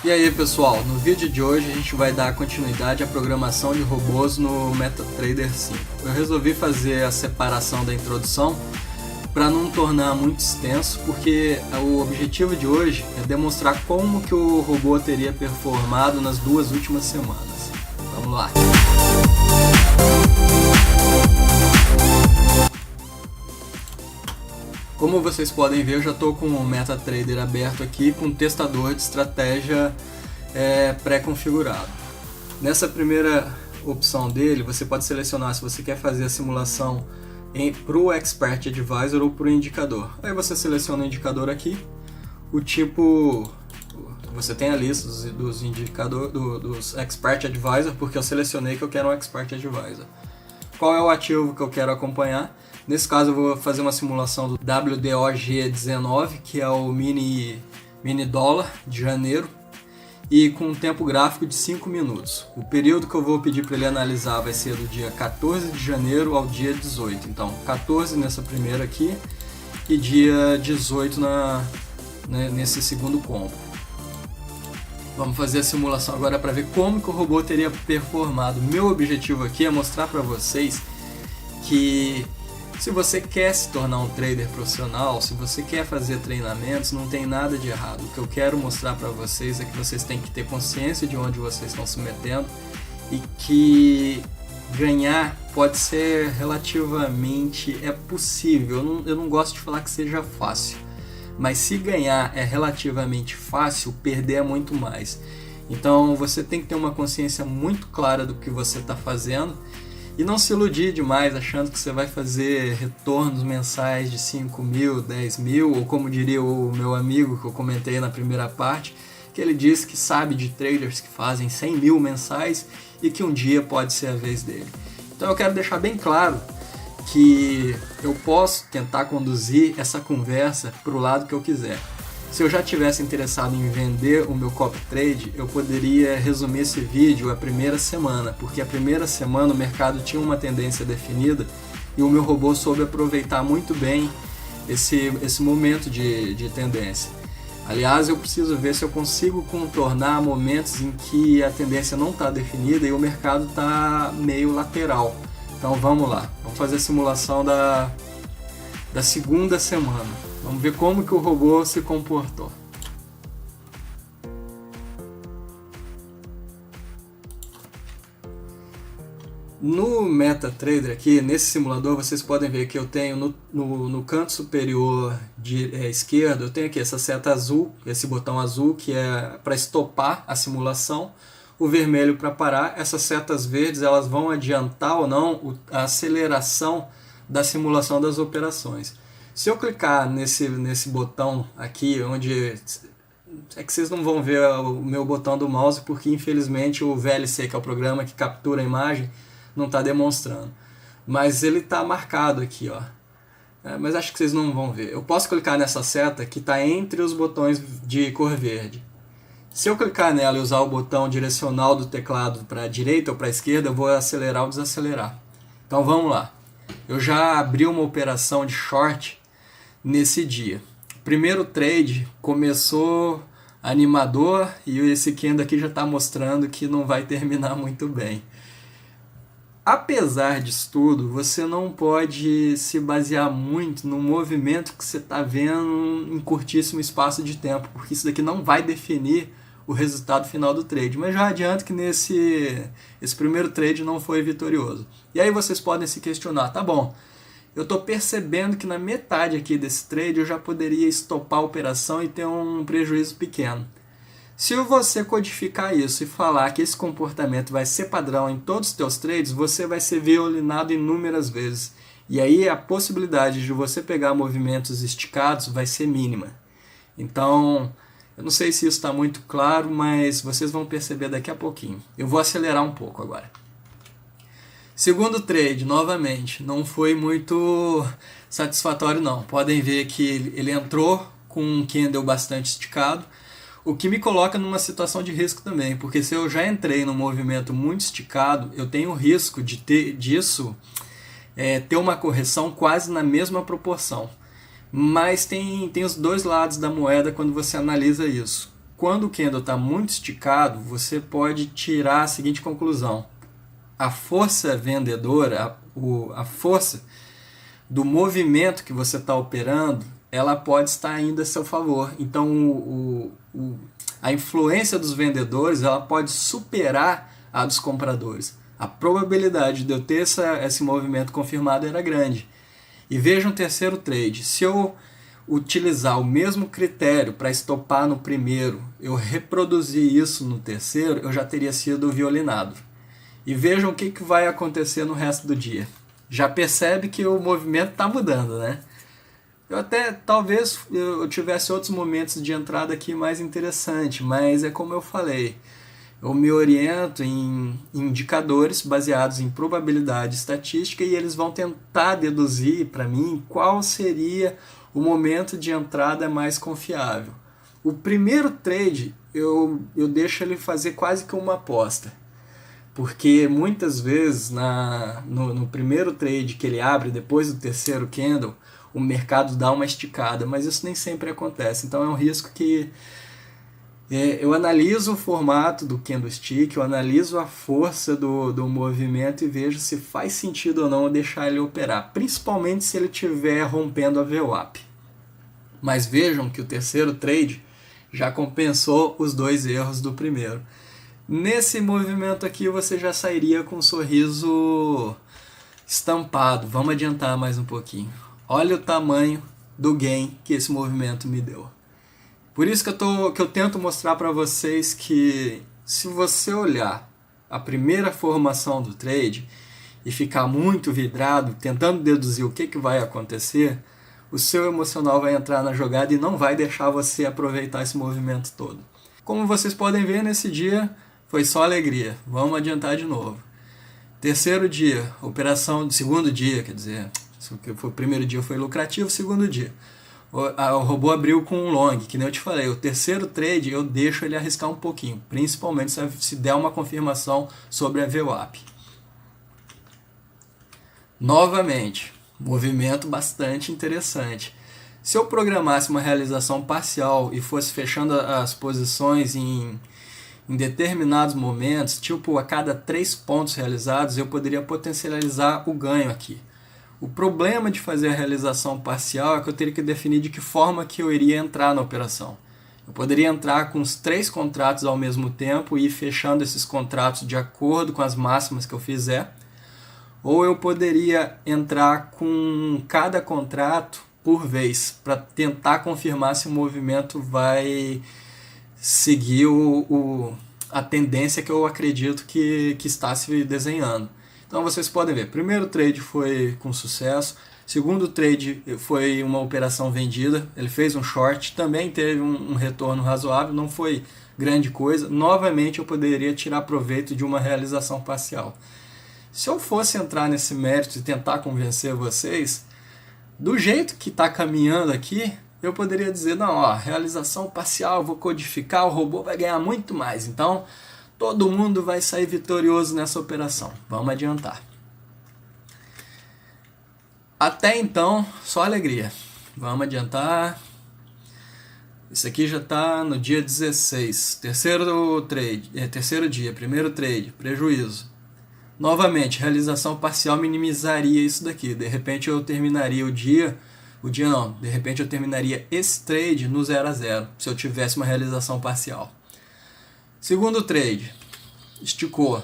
E aí pessoal, no vídeo de hoje a gente vai dar continuidade à programação de robôs no MetaTrader 5. Eu resolvi fazer a separação da introdução para não tornar muito extenso, porque o objetivo de hoje é demonstrar como que o robô teria performado nas duas últimas semanas. Vamos lá! Como vocês podem ver, eu já estou com o MetaTrader aberto aqui com um testador de estratégia pré-configurado. Nessa opção dele, você pode selecionar se você quer fazer a simulação para o Expert Advisor ou para o indicador. Aí você seleciona o indicador aqui, o tipo, você tem a lista dos indicadores, dos Expert Advisor, porque eu selecionei que eu quero um Expert Advisor. Qual é o ativo que eu quero acompanhar? Nesse caso eu vou fazer uma simulação do WDOG19, que é o mini dólar de janeiro, e com um tempo gráfico de 5 minutos. O período que eu vou pedir para ele analisar vai ser do dia 14 de janeiro ao dia 18. Então 14 nessa primeira aqui e dia 18 nesse segundo combo. Vamos fazer a simulação agora para ver como que o robô teria performado. Meu objetivo aqui é mostrar para vocês que se você quer se tornar um trader profissional, se você quer fazer treinamentos, não tem nada de errado. O que eu quero mostrar para vocês é que vocês têm que ter consciência de onde vocês estão se metendo e que ganhar pode ser relativamente possível. Eu não gosto de falar que seja fácil, mas se ganhar é relativamente fácil, perder é muito mais. Então você tem que ter uma consciência muito clara do que você está fazendo e não se iludir demais achando que você vai fazer retornos mensais de 5 mil, 10 mil, ou como diria o meu amigo que eu comentei na primeira parte, que ele disse que sabe de traders que fazem 100 mil mensais e que um dia pode ser a vez dele. Então eu quero deixar bem claro que eu posso tentar conduzir essa conversa para o lado que eu quiser. Se eu já tivesse interessado em vender o meu copy trade, eu poderia resumir esse vídeo a primeira semana, porque a primeira semana o mercado tinha uma tendência definida e o meu robô soube aproveitar muito bem esse momento de tendência. Aliás, eu preciso ver se eu consigo contornar momentos em que a tendência não está definida e o mercado está meio lateral. Então vamos lá, vamos fazer a simulação da segunda semana. Vamos ver como que o robô se comportou. No MetaTrader aqui, nesse simulador, vocês podem ver que eu tenho no canto superior esquerdo, eu tenho aqui essa seta azul, esse botão azul que é para estopar a simulação, o vermelho para parar. Essas setas verdes elas vão adiantar ou não a aceleração da simulação das operações. Se eu clicar nesse botão aqui, onde é que vocês não vão ver o meu botão do mouse, porque infelizmente o VLC, que é o programa que captura a imagem, não está demonstrando. Mas ele está marcado aqui, ó. Mas acho que vocês não vão ver. Eu posso clicar nessa seta que está entre os botões de cor verde. Se eu clicar nela e usar o botão direcional do teclado para a direita ou para a esquerda, eu vou acelerar ou desacelerar. Então vamos lá. Eu já abri uma operação de short nesse dia. O primeiro trade começou animador e esse candle aqui já está mostrando que não vai terminar muito bem. Apesar disso tudo, você não pode se basear muito no movimento que você está vendo em curtíssimo espaço de tempo, porque isso daqui não vai definir o resultado final do trade. Mas já adianto que esse primeiro trade não foi vitorioso. E aí vocês podem se questionar, tá bom, eu estou percebendo que na metade aqui desse trade eu já poderia estopar a operação e ter um prejuízo pequeno. Se você codificar isso e falar que esse comportamento vai ser padrão em todos os teus trades, você vai ser violinado inúmeras vezes. E aí a possibilidade de você pegar movimentos esticados vai ser mínima. Então, eu não sei se isso está muito claro, mas vocês vão perceber daqui a pouquinho. Eu vou acelerar um pouco agora. Segundo trade, novamente, não foi muito satisfatório não. Podem ver que ele entrou com um candle bastante esticado, o que me coloca numa situação de risco também, porque se eu já entrei num movimento muito esticado, eu tenho o risco de ter uma correção quase na mesma proporção. Mas tem os dois lados da moeda quando você analisa isso. quando o candle está muito esticado, você pode tirar a seguinte conclusão: a força vendedora, a força do movimento que você está operando, ela pode estar ainda a seu favor. Então a influência dos vendedores, ela pode superar a dos compradores. A probabilidade de eu ter esse movimento confirmado era grande. E veja um terceiro trade: se eu utilizar o mesmo critério para estopar no primeiro, eu reproduzir isso no terceiro, eu já teria sido violinado. E vejam o que vai acontecer no resto do dia. Já percebe que o movimento está mudando, né? Talvez eu tivesse outros momentos de entrada aqui mais interessante, mas é como eu falei, eu me oriento em indicadores baseados em probabilidade estatística e eles vão tentar deduzir para mim qual seria o momento de entrada mais confiável. O primeiro trade eu deixo ele fazer quase que uma aposta, porque muitas vezes no primeiro trade que ele abre depois do terceiro candle, o mercado dá uma esticada, mas isso nem sempre acontece. Então é um risco que eu analiso o formato do candlestick, eu analiso a força do movimento e vejo se faz sentido ou não deixar ele operar, principalmente se ele estiver rompendo a VWAP. Mas vejam que o terceiro trade já compensou os dois erros do primeiro. Nesse movimento aqui você já sairia com um sorriso estampado. Vamos adiantar mais um pouquinho. Olha o tamanho do gain que esse movimento me deu. Por isso que eu tento mostrar para vocês que se você olhar a primeira formação do trade e ficar muito vidrado, tentando deduzir o que vai acontecer, o seu emocional vai entrar na jogada e não vai deixar você aproveitar esse movimento todo. Como vocês podem ver, nesse dia foi só alegria. Vamos adiantar de novo. Terceiro dia, segundo dia, quer dizer, o primeiro dia foi lucrativo, o segundo dia o robô abriu com um long, que nem eu te falei. O terceiro trade eu deixo ele arriscar um pouquinho, principalmente se der uma confirmação sobre a VWAP. Novamente, movimento bastante interessante. Se eu programasse uma realização parcial e fosse fechando as posições em determinados momentos, tipo a cada 3 pontos realizados, eu poderia potencializar o ganho aqui. O problema de fazer a realização parcial é que eu teria que definir de que forma que eu iria entrar na operação. Eu poderia entrar com os 3 contratos ao mesmo tempo e ir fechando esses contratos de acordo com as máximas que eu fizer, ou eu poderia entrar com cada contrato por vez, para tentar confirmar se o movimento vai seguir a tendência que eu acredito que está se desenhando. Então vocês podem ver, primeiro trade foi com sucesso, segundo trade foi uma operação vendida, ele fez um short, também teve um retorno razoável, não foi grande coisa. Novamente eu poderia tirar proveito de uma realização parcial. Se eu fosse entrar nesse mérito e tentar convencer vocês, do jeito que está caminhando aqui, eu poderia dizer, não, ó, realização parcial, vou codificar, o robô vai ganhar muito mais, então todo mundo vai sair vitorioso nessa operação. Vamos adiantar. Até então, só alegria. Vamos adiantar. Isso aqui já está no dia 16. Terceiro dia, primeiro trade, prejuízo. Novamente, realização parcial minimizaria isso daqui. De repente eu terminaria de repente eu terminaria esse trade no 0 a 0, se eu tivesse uma realização parcial. Segundo trade, esticou.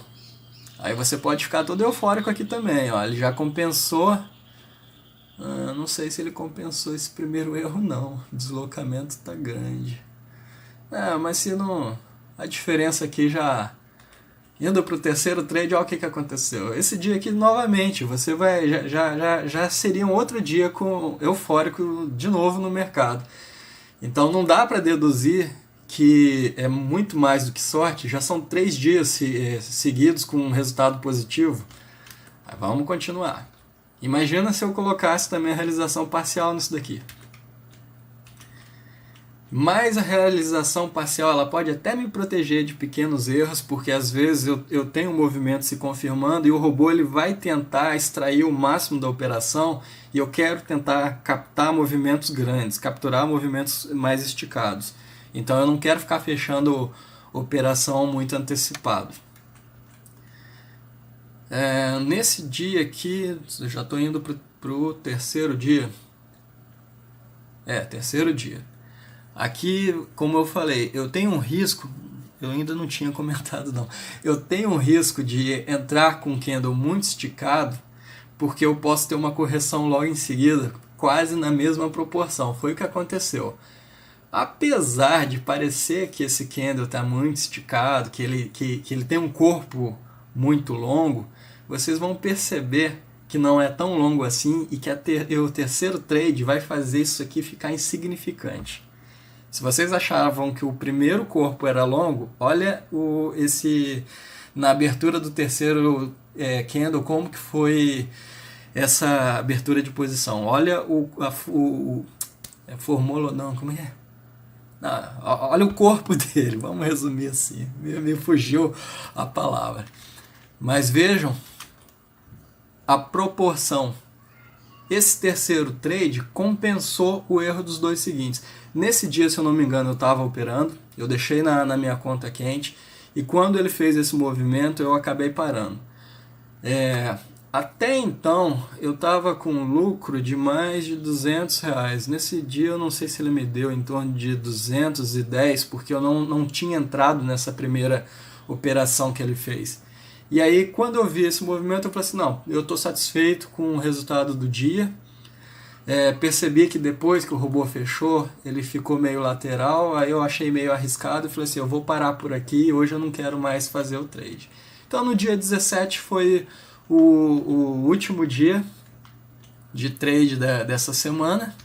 Aí você pode ficar todo eufórico aqui também, ó. Ele já compensou. Não sei se ele compensou esse primeiro erro não. O deslocamento está grande. Mas se não, a diferença aqui já indo para o terceiro trade, olha o que aconteceu. Esse dia aqui novamente, você vai já seria um outro dia eufórico de novo no mercado. Então não dá para deduzir que é muito mais do que sorte. Já são 3 dias seguidos com um resultado positivo. Vamos continuar. Imagina se eu colocasse também a realização parcial nisso daqui. Mas a realização parcial ela pode até me proteger de pequenos erros, porque às vezes eu tenho um movimento se confirmando e o robô ele vai tentar extrair o máximo da operação e eu quero tentar captar movimentos grandes, capturar movimentos mais esticados. Então eu não quero ficar fechando operação muito antecipado. Nesse dia aqui, eu já estou indo para o terceiro dia. Terceiro dia. Aqui, como eu falei, eu tenho um risco, eu ainda não tinha comentado não, eu tenho um risco de entrar com o candle muito esticado, porque eu posso ter uma correção logo em seguida, quase na mesma proporção. Foi o que aconteceu. Apesar de parecer que esse candle está muito esticado, que ele tem um corpo muito longo, vocês vão perceber que não é tão longo assim e que o terceiro trade vai fazer isso aqui ficar insignificante. Se vocês achavam que o primeiro corpo era longo, olha na abertura do terceiro candle como que foi essa abertura de posição. Olha olha o corpo dele, vamos resumir assim, me fugiu a palavra. Mas vejam a proporção. Esse terceiro trade compensou o erro dos dois seguintes. Nesse dia, se eu não me engano, eu estava operando, eu deixei na minha conta quente, e quando ele fez esse movimento, eu acabei parando. Até então, eu estava com um lucro de mais de R$200. Nesse dia, eu não sei se ele me deu em torno de 210, porque eu não tinha entrado nessa primeira operação que ele fez. E aí, quando eu vi esse movimento, eu falei assim, não, eu estou satisfeito com o resultado do dia. Percebi que depois que o robô fechou, ele ficou meio lateral, aí eu achei meio arriscado e falei assim, eu vou parar por aqui, hoje eu não quero mais fazer o trade. Então, no dia 17 foi o último dia de trade dessa semana.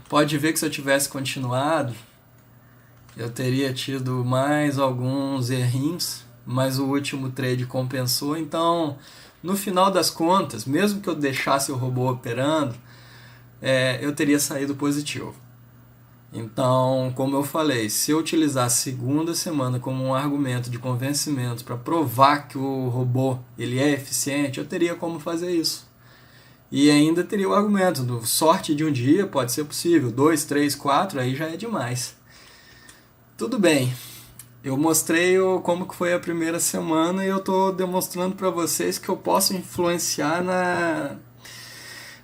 Pode ver que se eu tivesse continuado, eu teria tido mais alguns errinhos, mas o último trade compensou. Então, no final das contas, mesmo que eu deixasse o robô operando, eu teria saído positivo. Então, como eu falei, se eu utilizar a segunda semana como um argumento de convencimento para provar que o robô ele é eficiente, eu teria como fazer isso. E ainda teria o argumento do sorte de um dia pode ser possível, 2, 3, 4, aí já é demais. Tudo bem, eu mostrei como que foi a primeira semana e eu estou demonstrando para vocês que eu posso influenciar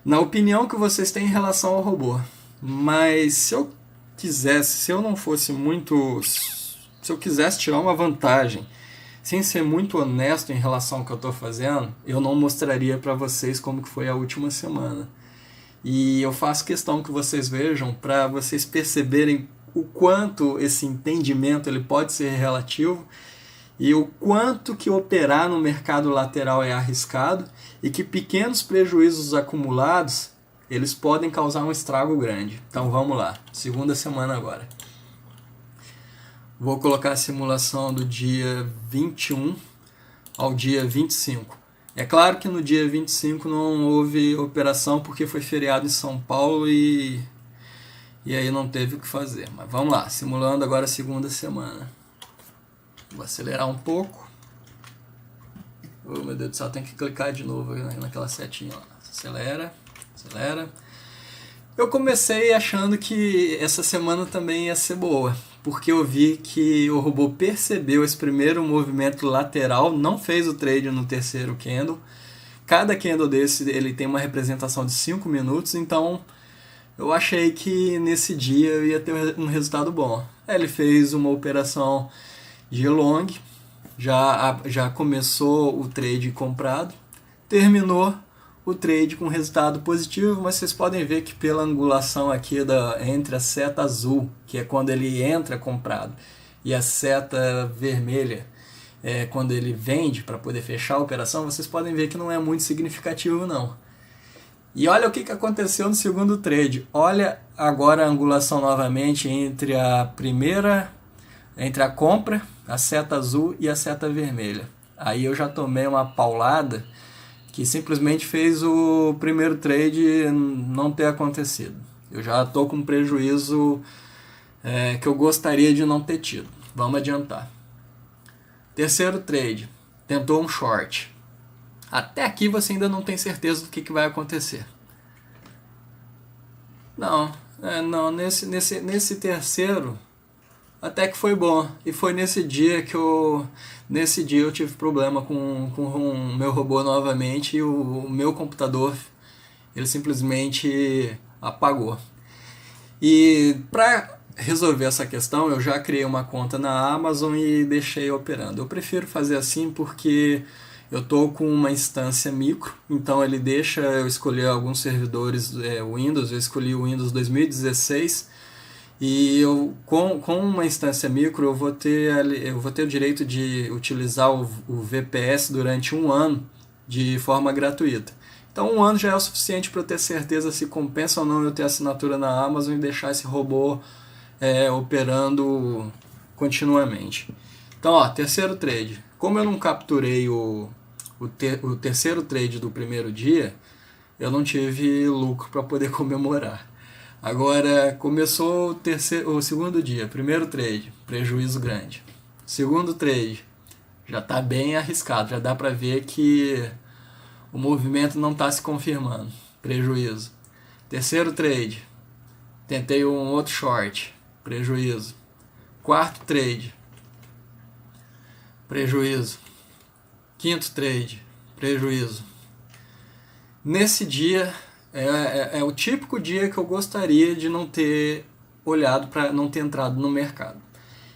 na opinião que vocês têm em relação ao robô. Mas se eu quisesse tirar uma vantagem, sem ser muito honesto em relação ao que eu estou fazendo, eu não mostraria para vocês como que foi a última semana. E eu faço questão que vocês vejam para vocês perceberem o quanto esse entendimento ele pode ser relativo e o quanto que operar no mercado lateral é arriscado e que pequenos prejuízos acumulados eles podem causar um estrago grande. Então vamos lá, segunda semana agora. Vou colocar a simulação do dia 21 ao dia 25. É claro que no dia 25 não houve operação porque foi feriado em São Paulo e aí não teve o que fazer. Mas vamos lá, simulando agora a segunda semana. Vou acelerar um pouco. Oh, meu Deus do céu, tem que clicar de novo naquela setinha. Ó. Acelera. Eu comecei achando que essa semana também ia ser boa, porque eu vi que o robô percebeu esse primeiro movimento lateral, não fez o trade no terceiro candle. Cada candle desse ele tem uma representação de 5 minutos, então eu achei que nesse dia eu ia ter um resultado bom. Ele fez uma operação de long, já começou o trade comprado, terminou o trade com resultado positivo, mas vocês podem ver que pela angulação aqui entre a seta azul, que é quando ele entra comprado, e a seta vermelha, quando ele vende para poder fechar a operação, vocês podem ver que não é muito significativo não. E olha o que aconteceu no segundo trade. Olha agora a angulação novamente entre a compra, a seta azul e a seta vermelha. Aí eu já tomei uma paulada que simplesmente fez o primeiro trade não ter acontecido. Eu já estou com um prejuízo que eu gostaria de não ter tido. Vamos adiantar. Terceiro trade, tentou um short. Até aqui você ainda não tem certeza do que vai acontecer. Não, nesse terceiro até que foi bom. E foi nesse dia eu tive problema com o meu robô novamente e o meu computador ele simplesmente apagou. E para resolver essa questão, eu já criei uma conta na Amazon e deixei operando. Eu prefiro fazer assim porque eu estou com uma instância micro, então ele deixa eu escolher alguns servidores Windows. Eu escolhi o Windows 2016 e com uma instância micro eu vou ter o direito de utilizar o VPS durante 1 ano de forma gratuita. Então 1 ano já é o suficiente para eu ter certeza se compensa ou não eu ter assinatura na Amazon e deixar esse robô operando continuamente. Então, terceiro trade. Como eu não capturei o terceiro trade do primeiro dia, eu não tive lucro para poder comemorar. Agora, começou o segundo dia, primeiro trade, prejuízo grande. Segundo trade, já está bem arriscado, já dá para ver que o movimento não está se confirmando, prejuízo. Terceiro trade, tentei um outro short, prejuízo. Quarto trade, prejuízo. Quinto trade, prejuízo. Nesse dia, é o típico dia que eu gostaria de não ter olhado para não ter entrado no mercado.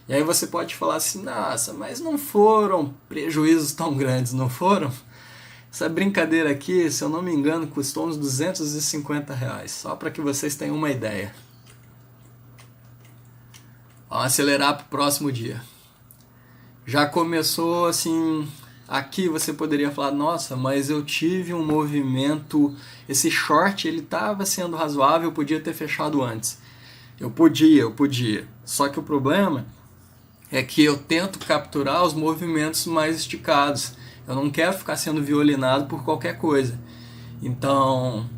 E aí você pode falar assim, nossa, mas não foram prejuízos tão grandes, não foram? Essa brincadeira aqui, se eu não me engano, custou uns R$250, só para que vocês tenham uma ideia. Vamos acelerar para o próximo dia. Já começou assim, aqui você poderia falar, nossa, mas eu tive um movimento, esse short ele estava sendo razoável, eu podia ter fechado antes. Eu podia. Só que o problema é que eu tento capturar os movimentos mais esticados. Eu não quero ficar sendo violinado por qualquer coisa. Então,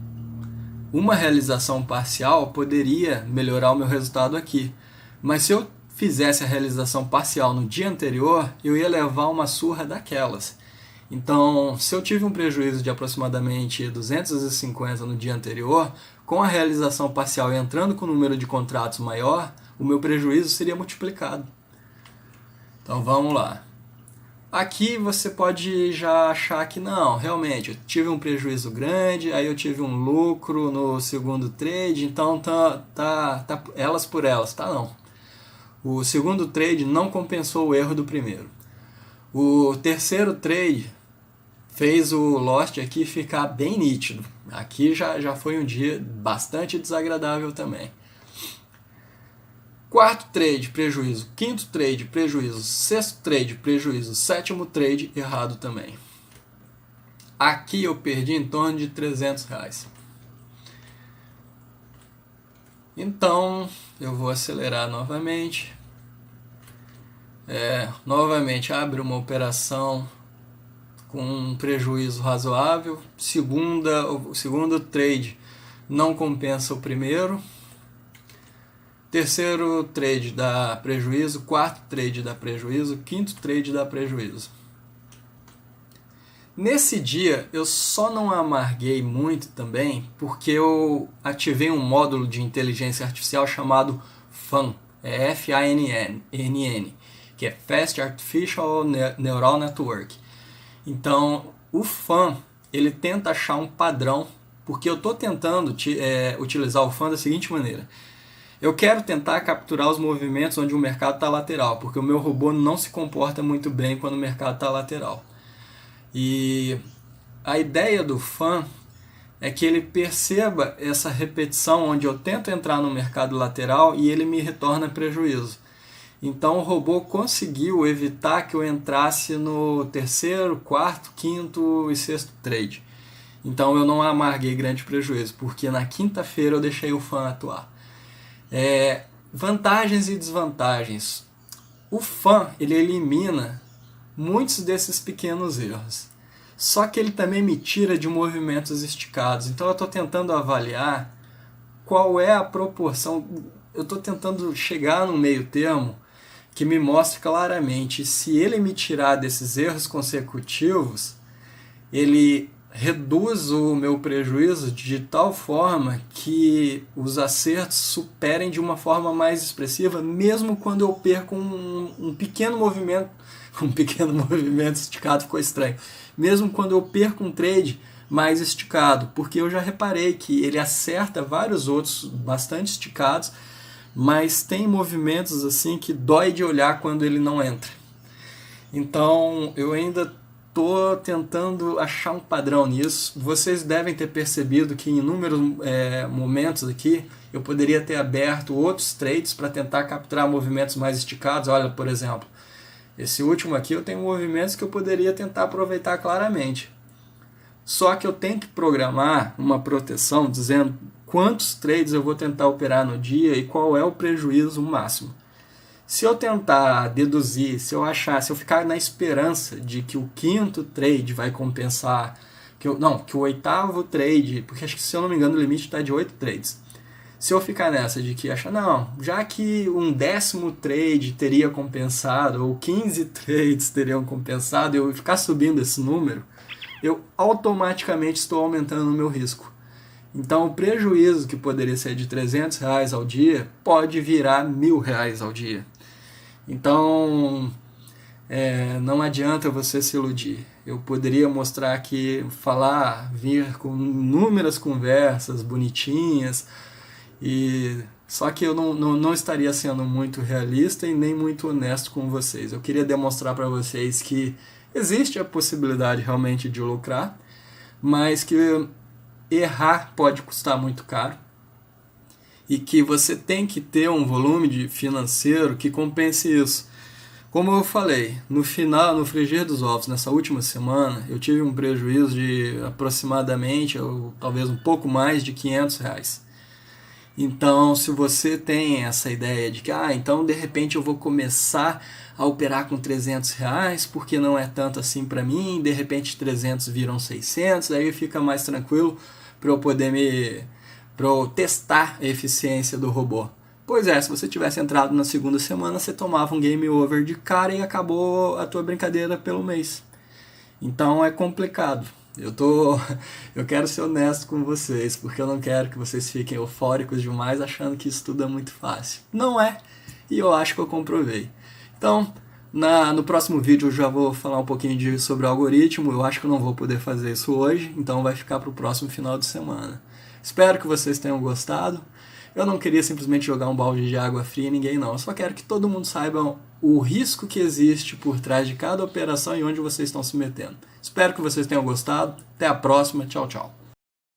uma realização parcial poderia melhorar o meu resultado aqui. Mas se eu fizesse a realização parcial no dia anterior, eu ia levar uma surra daquelas. Então, se eu tive um prejuízo de aproximadamente 250 no dia anterior, com a realização parcial e entrando com o número de contratos maior, o meu prejuízo seria multiplicado. Então, vamos lá. Aqui você pode já achar que não, realmente, eu tive um prejuízo grande, aí eu tive um lucro no segundo trade, então tá elas por elas, tá não. O segundo trade não compensou o erro do primeiro. O terceiro trade fez o lost aqui ficar bem nítido. Aqui já foi um dia bastante desagradável também. Quarto trade, prejuízo. Quinto trade, prejuízo. Sexto trade, prejuízo. Sétimo trade, errado também. Aqui eu perdi em torno de R$300. Então, eu vou acelerar novamente. Novamente, abre uma operação com um prejuízo razoável. O segundo trade não compensa o primeiro. Terceiro trade dá prejuízo, quarto trade dá prejuízo, quinto trade dá prejuízo. Nesse dia eu só não amarguei muito também porque eu ativei um módulo de inteligência artificial chamado FANN, F-A-N-N, que é Fast Artificial Neural Network. Então o FANN ele tenta achar um padrão, porque eu estou tentando utilizar o FANN da seguinte maneira. Eu quero tentar capturar os movimentos onde o mercado está lateral, porque o meu robô não se comporta muito bem quando o mercado está lateral. E a ideia do FANN é que ele perceba essa repetição onde eu tento entrar no mercado lateral e ele me retorna prejuízo. Então o robô conseguiu evitar que eu entrasse no terceiro, quarto, quinto e sexto trade. Então eu não amarguei grande prejuízo, porque na quinta-feira eu deixei o FANN atuar. Vantagens e desvantagens. O FANN ele elimina muitos desses pequenos erros. Só que ele também me tira de movimentos esticados. Então eu estou tentando avaliar qual é a proporção. Eu estou tentando chegar no meio termo que me mostre claramente se ele me tirar desses erros consecutivos, ele reduz o meu prejuízo de tal forma que os acertos superem de uma forma mais expressiva, mesmo quando eu perco um pequeno movimento, um pequeno movimento esticado ficou estranho, mesmo quando eu perco um trade mais esticado, porque eu já reparei que ele acerta vários outros bastante esticados, mas tem movimentos assim que dói de olhar quando ele não entra. Então eu ainda estou tentando achar um padrão nisso. Vocês devem ter percebido que em inúmeros momentos aqui eu poderia ter aberto outros trades para tentar capturar movimentos mais esticados. Olha, por exemplo, esse último aqui eu tenho movimentos que eu poderia tentar aproveitar claramente. Só que eu tenho que programar uma proteção dizendo quantos trades eu vou tentar operar no dia e qual é o prejuízo máximo. Se eu tentar deduzir, se eu ficar na esperança de que o quinto trade vai compensar, que o oitavo trade, porque acho que, se eu não me engano, o limite está de 8 trades. Se eu ficar nessa de que achar, não, já que um 10º trade teria compensado, ou 15 trades teriam compensado, eu ficar subindo esse número, eu automaticamente estou aumentando o meu risco. Então o prejuízo que poderia ser de R$300 ao dia pode virar R$1.000 ao dia. Então não adianta você se iludir. Eu poderia mostrar aqui, vir com inúmeras conversas bonitinhas, só que eu não estaria sendo muito realista e nem muito honesto com vocês. Eu queria demonstrar para vocês que existe a possibilidade realmente de lucrar, mas que errar pode custar muito caro e que você tem que ter um volume financeiro que compense isso. Como eu falei, no frigir dos ovos, nessa última semana, eu tive um prejuízo de aproximadamente, ou talvez um pouco mais de R$500. Então, se você tem essa ideia de que, então de repente eu vou começar a operar com R$300, porque não é tanto assim para mim, de repente 300 viram 600, aí fica mais tranquilo para eu poder para eu testar a eficiência do robô. Pois é, se você tivesse entrado na segunda semana, você tomava um game over de cara e acabou a tua brincadeira pelo mês. Então é complicado. Eu quero ser honesto com vocês, porque eu não quero que vocês fiquem eufóricos demais achando que isso tudo é muito fácil. Não é, e eu acho que eu comprovei. Então, no próximo vídeo eu já vou falar um pouquinho sobre o algoritmo. Eu acho que eu não vou poder fazer isso hoje, então vai ficar para o próximo final de semana. Espero que vocês tenham gostado. Eu não queria simplesmente jogar um balde de água fria em ninguém, não. Eu só quero que todo mundo saiba o risco que existe por trás de cada operação e onde vocês estão se metendo. Espero que vocês tenham gostado. Até a próxima. Tchau, tchau.